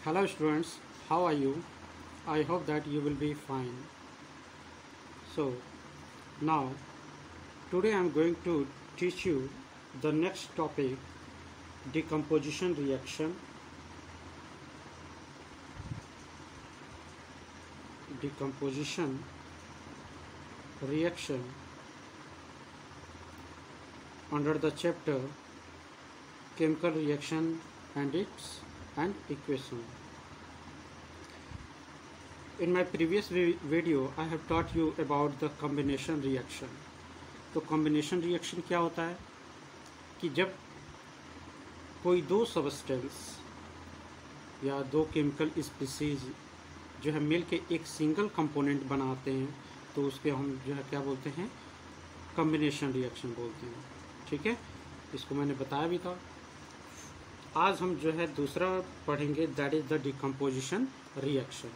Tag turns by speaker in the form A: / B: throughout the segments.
A: Hello students, how are you? I hope that you will be fine. So now today I am going to teach you the next topic, decomposition reaction. Decomposition reaction under the chapter chemical reaction and its and equation. In my previous video I have taught you about the combination reaction. तो combination reaction क्या होता है कि जब कोई दो substance या दो केमिकल स्पीसीज जो है मिल के एक सिंगल कंपोनेंट बनाते हैं तो उसके हम जो है क्या बोलते हैं, कॉम्बिनेशन रिएक्शन बोलते हैं। ठीक है, इसको मैंने बताया भी था। आज हम जो है दूसरा पढ़ेंगे, that is the decomposition reaction.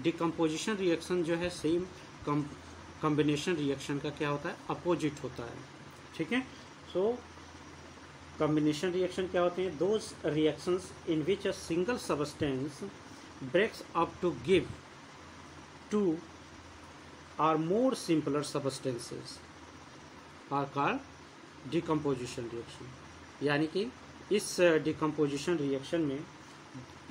A: Decomposition reaction जो है सेम कॉम्बिनेशन रिएक्शन का क्या होता है, अपोजिट होता है। ठीक है, सो कॉम्बिनेशन रिएक्शन क्या होते हैं, those reactions in which a single substance breaks up to give two or more simpler substances are called decomposition reaction। यानी कि इस decomposition reaction में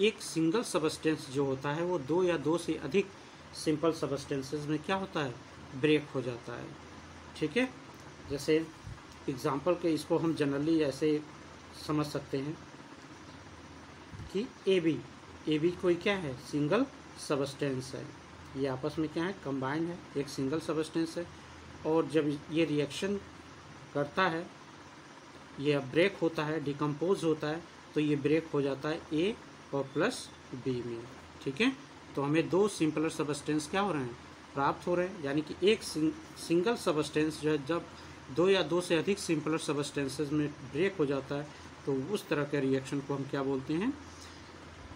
A: एक सिंगल सब्सटेंस जो होता है वो दो या दो से अधिक सिंपल सब्सटेंसेस में क्या होता है, ब्रेक हो जाता है। ठीक है, जैसे एग्जांपल के इसको हम जनरली ऐसे समझ सकते हैं कि ए बी कोई क्या है, सिंगल सब्सटेंस है। ये आपस में क्या है, कंबाइंड है, एक सिंगल सब्सटेंस है। और जब ये रिएक्शन करता है, ये ब्रेक होता है, डिकम्पोज होता है, तो ये ब्रेक हो जाता है ए और प्लस बी में। ठीक है, तो हमें दो सिंपलर सब्सटेंस क्या हो रहे हैं, प्राप्त हो रहे हैं। यानी कि एक सिंगल सब्सटेंस जो है जब दो या दो से अधिक सिंपलर सब्सटेंसेस में ब्रेक हो जाता है तो उस तरह के रिएक्शन को हम क्या बोलते हैं,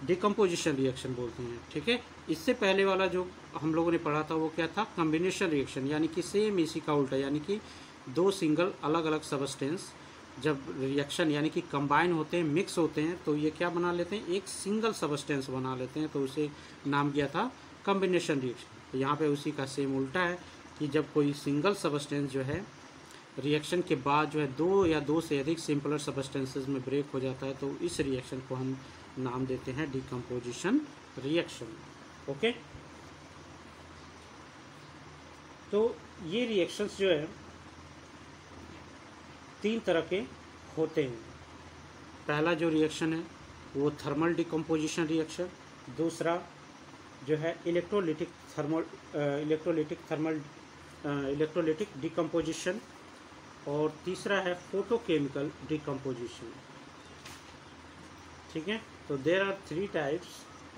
A: डिकम्पोजिशन रिएक्शन बोलते हैं। ठीक है, इससे पहले वाला जो हम लोगों ने पढ़ा था वो क्या था, कॉम्बिनेशन रिएक्शन, यानी कि सेम इसी का उल्टा, यानी कि दो सिंगल अलग अलग सब्सटेंस जब रिएक्शन यानी कि कंबाइन होते हैं, मिक्स होते हैं, तो ये क्या बना लेते हैं, एक सिंगल सब्सटेंस बना लेते हैं, तो उसे नाम दिया था कॉम्बिनेशन रिएक्शन। तो यहाँ पे उसी का सेम उल्टा है कि जब कोई सिंगल सब्सटेंस जो है रिएक्शन के बाद जो है दो या दो से अधिक सिंपलर सब्सटेंसेस में ब्रेक हो जाता है, तो इस रिएक्शन को हम नाम देते हैं डिकम्पोजिशन रिएक्शन। ओके, तो ये रिएक्शंस जो है तीन तरह के होते हैं। पहला जो रिएक्शन है वो थर्मल डिकम्पोजिशन रिएक्शन, दूसरा जो है इलेक्ट्रोलिटिक डिकम्पोजिशन, और तीसरा है फोटोकेमिकल डिकम्पोजिशन। ठीक है, तो there are three types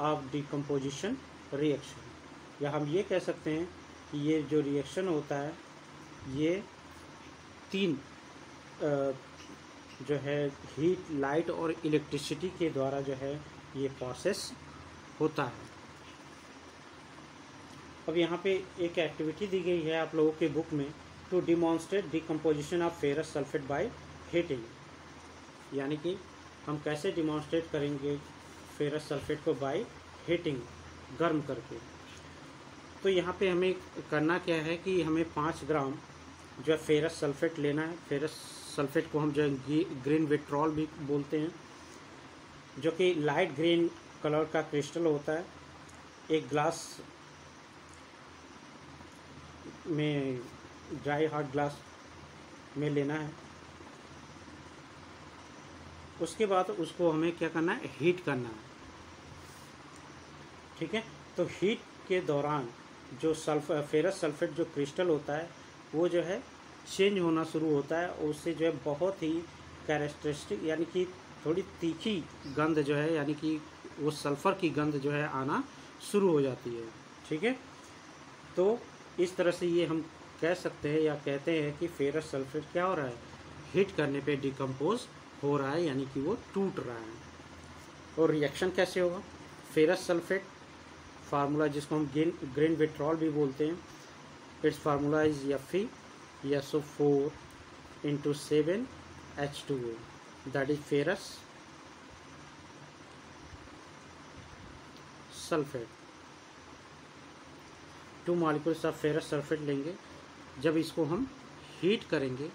A: of decomposition reaction. या हम ये कह सकते हैं कि ये जो रिएक्शन होता है ये तीन जो है हीट, लाइट और इलेक्ट्रिसिटी के द्वारा जो है ये प्रोसेस होता है। अब यहाँ पे एक एक्टिविटी दी गई है आप लोगों के बुक में, to demonstrate decomposition of ferrous sulphate by heating. यानी कि हम कैसे डिमॉन्स्ट्रेट करेंगे फेरस सल्फेट को बाय हीटिंग, गर्म करके। तो यहाँ पे हमें करना क्या है कि हमें 5 ग्राम जो है फेरस सल्फेट लेना है। फेरस सल्फेट को हम जो है ग्रीन विट्रॉल भी बोलते हैं, जो कि लाइट ग्रीन कलर का क्रिस्टल होता है। एक ग्लास में, ड्राई हार्ड ग्लास में लेना है। उसके बाद उसको हमें क्या करना है, हीट करना है। ठीक है, तो हीट के दौरान जो फेरस सल्फेट जो क्रिस्टल होता है वो जो है चेंज होना शुरू होता है, और उससे जो है बहुत ही कैरेक्टरिस्टिक यानी कि थोड़ी तीखी गंध जो है, यानी कि वो सल्फ़र की गंध जो है आना शुरू हो जाती है। ठीक है, तो इस तरह से ये हम कह सकते हैं या कहते हैं कि फेरस सल्फेट क्या हो रहा है, हीट करने पे डिकम्पोज हो रहा है, यानी कि वो टूट रहा है। और रिएक्शन कैसे होगा, फेरस सल्फेट फार्मूला जिसको हम ग्रीन विट्रॉल भी बोलते हैं, it's formula is SO4 into 7H2O, that is ferrous sulphate, 2 molecules of ferrous sulphate लेंगे। जब इसको हम हीट करेंगे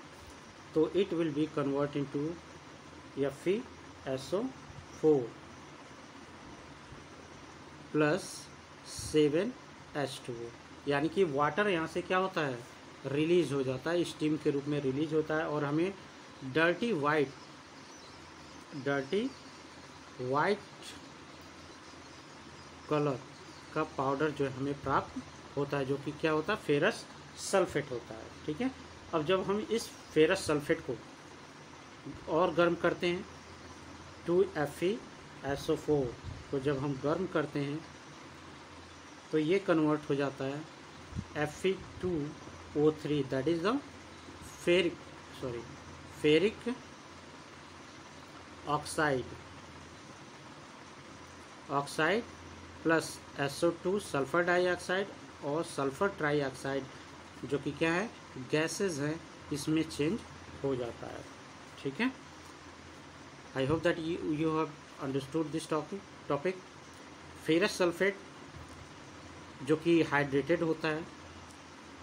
A: तो it will be convert into FeSO4 plus 7H2O, यानी कि वाटर यहाँ से क्या होता है, रिलीज हो जाता है, स्टीम के रूप में रिलीज होता है और हमें डर्टी वाइट कलर का पाउडर जो है हमें प्राप्त होता है, जो कि क्या होता है, फेरस सल्फेट होता है। ठीक है। अब जब हम इस फेरस सल्फेट को और गर्म करते हैं 2FeSO4 को जब हम गर्म करते हैं तो ये कन्वर्ट हो जाता है Fe2O3, that is the ferric oxide plus SO2 sulphur dioxide और सल्फर ट्राइऑक्साइड, जो कि क्या है, गैसेस हैं, इसमें चेंज हो जाता है। ठीक है। I hope that you have understood this topic. Ferrous sulphate जो कि हाइड्रेटेड होता है,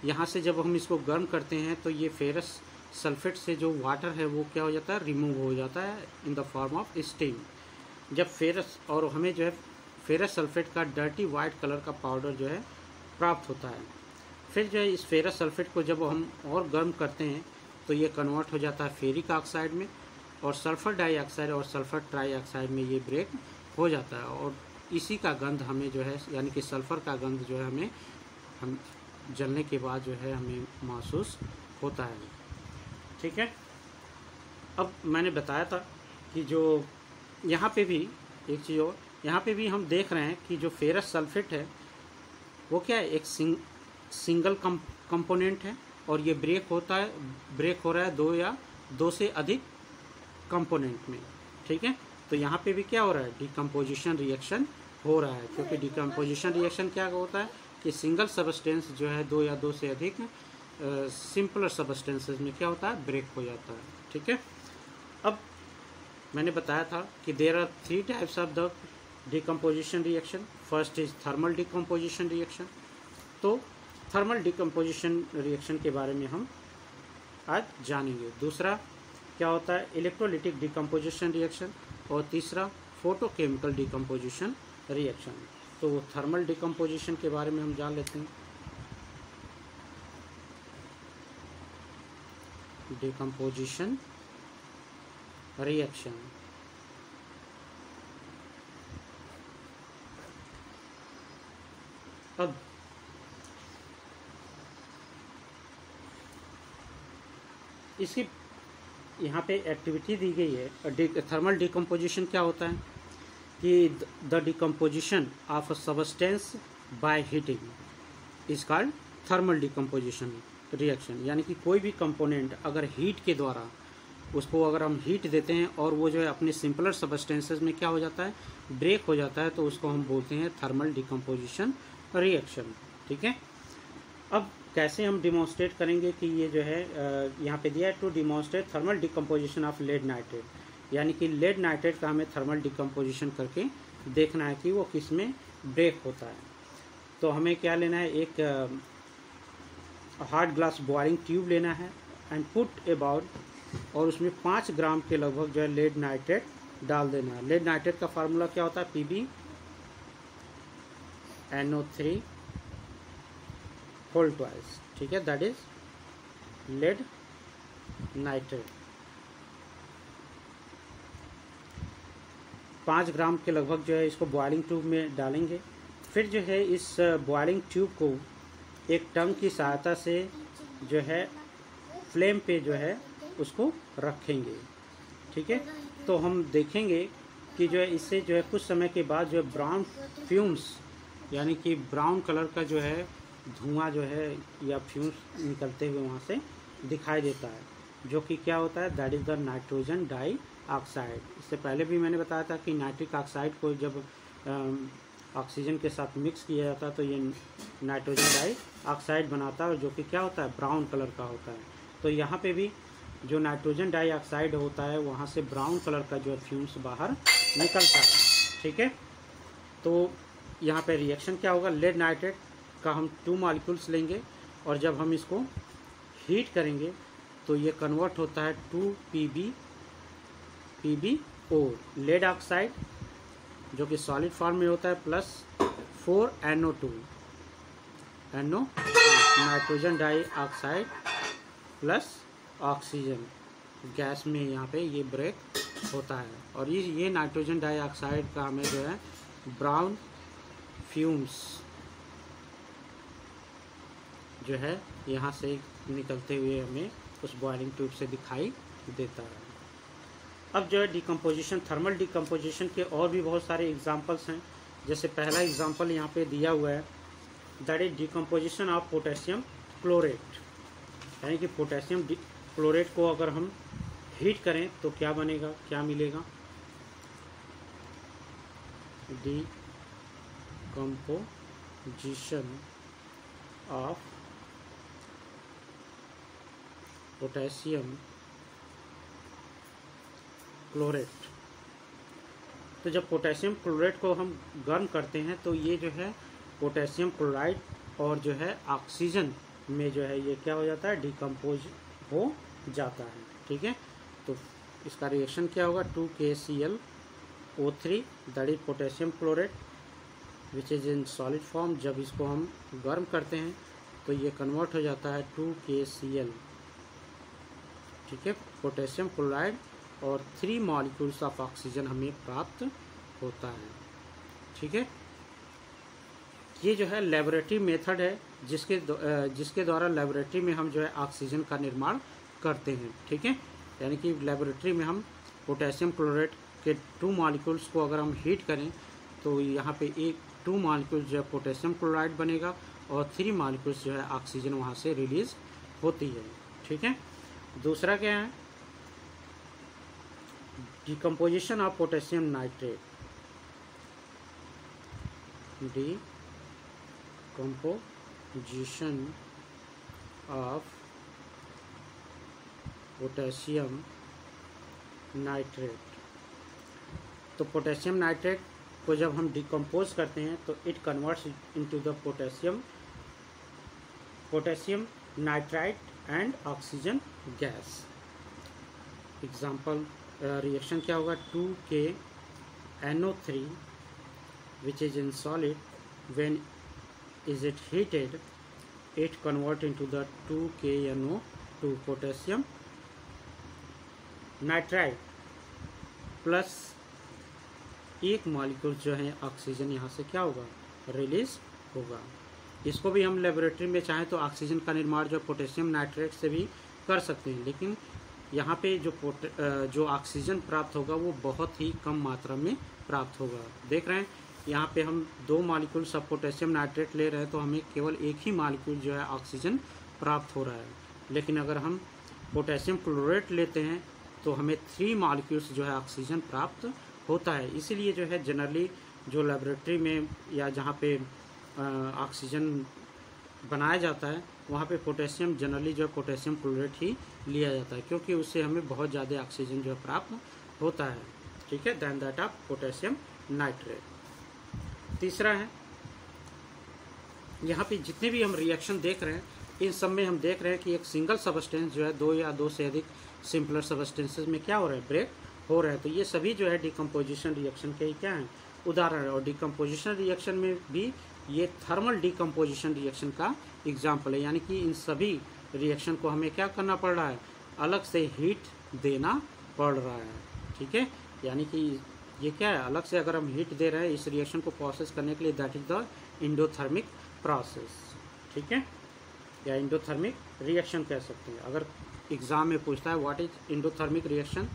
A: यहाँ से जब हम इसको गर्म करते हैं तो ये फेरस सल्फेट से जो वाटर है वो क्या हो जाता है, रिमूव हो जाता है in the form of steam. जब फेरस और हमें जो है फेरस सल्फेट का डर्टी वाइट कलर का पाउडर जो है प्राप्त होता है। फिर जो है इस फेरस सल्फेट को जब हम और गर्म करते हैं तो ये कन्वर्ट हो जाता है फेरिक ऑक्साइड में, और सल्फर डाइऑक्साइड और सल्फर ट्राइऑक्साइड में ये ब्रेक हो जाता है, और इसी का गंध हमें जो है, यानी कि सल्फर का गंध जो है हम जलने के बाद जो है हमें महसूस होता है। ठीक है। अब मैंने बताया था कि जो यहाँ पे भी एक चीज़ और, यहाँ पे भी हम देख रहे हैं कि जो फेरस सल्फेट है वो क्या है, एक सिंगल कंपोनेंट है, और ये ब्रेक हो रहा है 2 या 2 से अधिक कंपोनेंट में। ठीक है। तो यहाँ पे भी क्या हो रहा है, डिकम्पोजिशन रिएक्शन हो रहा है, क्योंकि डिकम्पोजिशन रिएक्शन क्या होता है कि सिंगल सबस्टेंस जो है 2 या 2 से अधिक सिंपलर सबस्टेंसेस में क्या होता है, ब्रेक हो जाता है। ठीक है। अब मैंने बताया था कि there are 3 types of the decomposition reaction. First is thermal decomposition reaction. तो थर्मल डिकम्पोजिशन रिएक्शन के बारे में हम आज जानेंगे। दूसरा क्या होता है, इलेक्ट्रोलिटिक डिकम्पोजिशन रिएक्शन, और तीसरा फोटोकेमिकल डिकम्पोजिशन रिएक्शन। तो थर्मल डिकम्पोजिशन के बारे में हम जान लेते हैं। डिकम्पोजिशन रिएक्शन, अब इसकी यहाँ पे एक्टिविटी दी गई है। थर्मल डिकम्पोजिशन क्या होता है कि the decomposition of a substance by heating is called thermal decomposition reaction, यानी कि कोई भी कंपोनेंट अगर हीट के द्वारा उसको अगर हम हीट देते हैं और वो जो है अपने सिंपलर सबस्टेंसेस में क्या हो जाता है, ब्रेक हो जाता है, तो उसको हम बोलते हैं थर्मल डिकम्पोजिशन रिएक्शन। ठीक है। अब कैसे हम डिमॉन्स्ट्रेट करेंगे कि ये जो है यहाँ पे दिया है, to demonstrate thermal decomposition of lead nitrate, यानी कि लेड नाइट्रेट का हमें थर्मल डिकम्पोजिशन करके देखना है कि वो किस में ब्रेक होता है। तो हमें क्या लेना है, एक हार्ड ग्लास बॉइलिंग ट्यूब लेना है एंड पुट अबाउट, और उसमें 5 ग्राम के लगभग जो है लेड नाइट्रेट डाल देना है। लेड नाइट्रेट का फार्मूला क्या होता है, PbNO3 होल ट्वाइस। ठीक है, that is lead nitrate. 5 gram के लगभग जो है इसको बॉइलिंग ट्यूब में डालेंगे। फिर जो है इस बॉइलिंग ट्यूब को एक टंग की सहायता से जो है फ्लेम पे जो है उसको रखेंगे। ठीक है। तो हम देखेंगे कि जो है इससे जो है कुछ समय के बाद जो है ब्राउन फ्यूम्स, यानी कि ब्राउन कलर का जो है धुआं जो है या फ्यूम्स निकलते हुए वहाँ से दिखाई देता है, जो कि क्या होता है, that is the nitrogen dioxide. इससे पहले भी मैंने बताया था कि नाइट्रिक ऑक्साइड को जब ऑक्सीजन के साथ मिक्स किया जाता है तो ये नाइट्रोजन डाई ऑक्साइड बनाता है, जो कि क्या होता है, ब्राउन कलर का होता है। तो यहाँ पे भी जो नाइट्रोजन डाई ऑक्साइड होता है वहाँ से ब्राउन कलर का जो फ्यूम्स बाहर निकलता है। ठीक है। तो यहाँ पे रिएक्शन क्या होगा, लेड नाइट्रेट का हम 2 मॉलिक्यूल्स लेंगे और जब हम इसको हीट करेंगे तो ये कन्वर्ट होता है 2PbO, लेड ऑक्साइड जो कि सॉलिड फॉर्म में होता है, plus 4NO2 nitrogen dioxide plus oxygen gas में यहाँ पे ये ब्रेक होता है। और ये नाइट्रोजन डाइऑक्साइड का हमें जो है ब्राउन फ्यूम्स जो है यहाँ से निकलते हुए हमें उस बॉइलिंग ट्यूब से दिखाई देता है। अब जो है डिकम्पोजिशन, थर्मल डिकम्पोजिशन के और भी बहुत सारे एग्जांपल्स हैं। जैसे पहला एग्जांपल यहाँ पे दिया हुआ है, that is decomposition of potassium chlorate, यानी कि पोटेशियम क्लोरेट को अगर हम हीट करें तो क्या बनेगा, क्या मिलेगा, डिकम्पोजिशन ऑफ पोटेशियम क्लोरेट। तो जब पोटेशियम क्लोरेट को हम गर्म करते हैं तो ये जो है पोटेशियम क्लोराइड और जो है ऑक्सीजन में जो है ये क्या हो जाता है, डिकम्पोज हो जाता है। ठीक है, तो इसका रिएक्शन क्या होगा, 2KClO3 that is potassium chlorate which is in solid form. जब इसको हम गर्म करते हैं तो ये कन्वर्ट हो जाता है 2KCl, ठीक है, पोटेशियम क्लोराइड, और 3 मॉलिक्यूल्स ऑफ ऑक्सीजन हमें प्राप्त होता है। ठीक है, ये जो है लेबोरेटरी मेथड है जिसके द्वारा लेबोरेटरी में हम जो है ऑक्सीजन का निर्माण करते हैं। ठीक है, यानी कि लेबोरेटरी में हम पोटेशियम क्लोरेट के 2 मॉलिक्यूल्स को अगर हम हीट करें तो यहाँ पे 2 मॉलिक्यूल्स जो है पोटेशियम क्लोराइड बनेगा और 3 मॉलिक्यूल्स जो है ऑक्सीजन वहाँ से रिलीज होती है। ठीक है, दूसरा क्या है, decomposition of potassium nitrate, decomposition of potassium nitrate. तो पोटेशियम नाइट्रेट को जब हम डिकम्पोज करते हैं तो it converts into the potassium nitrite and oxygen gas. Example reaction क्या होगा, 2KNO3 which is in solid, when is it heated it convert into the 2KNO2 potassium nitrite plus 1 molecule जो है ऑक्सीजन यहाँ से क्या होगा, रिलीज होगा। इसको भी हम लेबोरेटरी में चाहें तो ऑक्सीजन का निर्माण जो पोटेशियम नाइट्रेट से भी कर सकते हैं, लेकिन यहाँ पे जो ऑक्सीजन प्राप्त होगा वो बहुत ही कम मात्रा में प्राप्त होगा। देख रहे हैं यहाँ पे हम 2 मॉलिक्यूल्स ऑफ पोटेशियम नाइट्रेट ले रहे हैं तो हमें केवल 1 ही मॉलिक्यूल जो है ऑक्सीजन प्राप्त हो रहा है, लेकिन अगर हम पोटेशियम क्लोरेट लेते हैं तो हमें 3 मॉलिक्यूल्स जो है ऑक्सीजन प्राप्त होता है। इसीलिए जो है जनरली जो लेबोरेटरी में या जहाँ पे ऑक्सीजन बनाया जाता है वहाँ पे पोटेशियम जनरली जो है पोटेशियम क्लोरेट ही लिया जाता है, क्योंकि उससे हमें बहुत ज़्यादा ऑक्सीजन जो है प्राप्त होता है। ठीक है, than that of potassium nitrate. तीसरा है, यहाँ पे जितने भी हम रिएक्शन देख रहे हैं इन सब में हम देख रहे हैं कि एक सिंगल सबस्टेंस जो है 2 या 2 से अधिक सिंपलर सबस्टेंसेस में क्या हो रहा है, ब्रेक हो रहा है। तो ये सभी जो है डिकम्पोजिशन रिएक्शन के ही क्या हैं, उदाहरण है। और डिकम्पोजिशन रिएक्शन में भी ये थर्मल डिकम्पोजिशन रिएक्शन का एग्जाम्पल है, यानी कि इन सभी रिएक्शन को हमें क्या करना पड़ रहा है, अलग से हीट देना पड़ रहा है। ठीक है, यानी कि ये क्या है, अलग से अगर हम हीट दे रहे हैं इस रिएक्शन को प्रोसेस करने के लिए, that is the endothermic process. ठीक है, या इंडोथर्मिक रिएक्शन कह सकते हैं। अगर एग्ज़ाम में पूछता है व्हाट इज इंडोथर्मिक रिएक्शन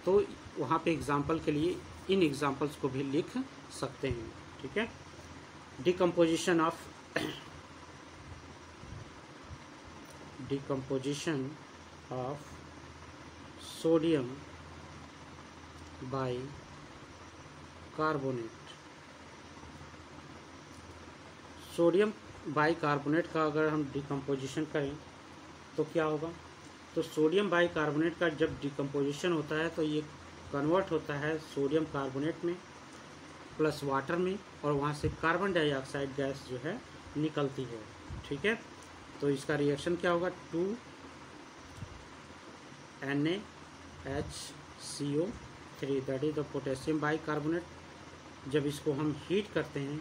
A: तो वहाँ पे एग्जाम्पल के लिए इन एग्जाम्पल्स को भी लिख सकते हैं। ठीक है, decomposition of sodium by carbonate. Sodium by carbonate का अगर हम डिकम्पोजिशन करें तो क्या होगा, तो सोडियम बाई कार्बोनेट का जब डिकम्पोजिशन होता है तो ये कन्वर्ट होता है सोडियम कार्बोनेट में, प्लस वाटर में, और वहाँ से कार्बन डाइऑक्साइड गैस जो है निकलती है। ठीक है, तो इसका रिएक्शन क्या होगा, 2NaHCO3 that is the potassium bicarbonate. जब इसको हम हीट करते हैं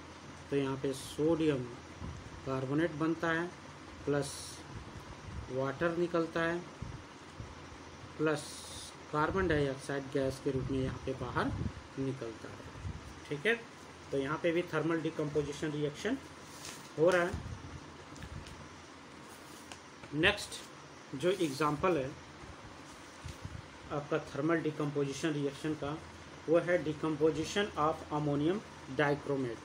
A: तो यहाँ पे सोडियम कार्बोनेट बनता है, प्लस वाटर निकलता है, प्लस कार्बन डाइऑक्साइड गैस के रूप में यहाँ पे बाहर निकलता है। ठीक है, तो यहाँ पे भी थर्मल डिकम्पोजिशन रिएक्शन हो रहा है। नेक्स्ट जो एग्जांपल है आपका थर्मल डिकम्पोजिशन रिएक्शन का, वो है डिकम्पोजिशन ऑफ अमोनियम डाइक्रोमेट।